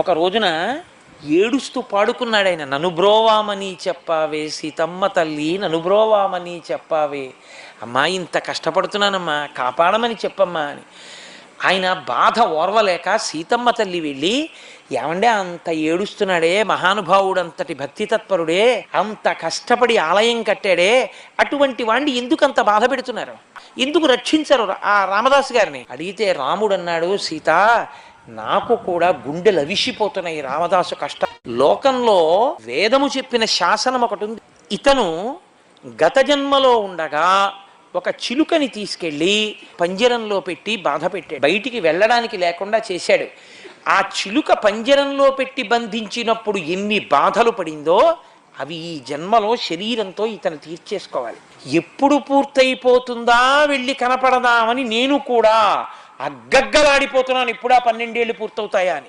ఒక రోజున ఏడుస్తూ పాడుకున్నాడు ఆయన. నన్ను బ్రోవామని చెప్పావే సీతమ్మ తల్లి, నన్ను బ్రోవామని చెప్పావే, అమ్మా ఇంత కష్టపడుతున్నానమ్మా కాపాడమని చెప్పమ్మా అని. ఆయన బాధ ఓర్వలేక సీతమ్మ తల్లి వెళ్ళి, ఏమండే అంత ఏడుస్తున్నాడే మహానుభావుడు, అంతటి భక్తి తత్పరుడే, అంత కష్టపడి ఆలయం కట్టాడే, అటువంటి వాణ్ణి ఎందుకు అంత బాధ పెడుతున్నారు, ఎందుకు రక్షించరు ఆ రామదాసు గారిని అడిగితే రాముడు అన్నాడు, సీత నాకు కూడా గుండెలు అవిసిపోతున్నాయి రామదాసు కష్టం. లోకంలో వేదము చెప్పిన శాసనం ఒకటి ఉంది. ఇతను గత జన్మలో ఉండగా ఒక చిలుకని తీసుకెళ్ళి పంజరంలో పెట్టి బాధ పెట్టాడు, బయటికి వెళ్ళడానికి లేకుండా చేశాడు. ఆ చిలుక పంజరంలో పెట్టి బంధించినప్పుడు ఎన్ని బాధలు పడిందో అవి ఈ జన్మలో శరీరంతో ఇతను తీర్చేసుకోవాలి. ఎప్పుడు పూర్తయిపోతుందా వెళ్ళి కనపడదామని నేను కూడా అగ్గగ్గలాడిపోతున్నాను, ఇప్పుడా 12 ఏళ్ళు పూర్తవుతాయా అని.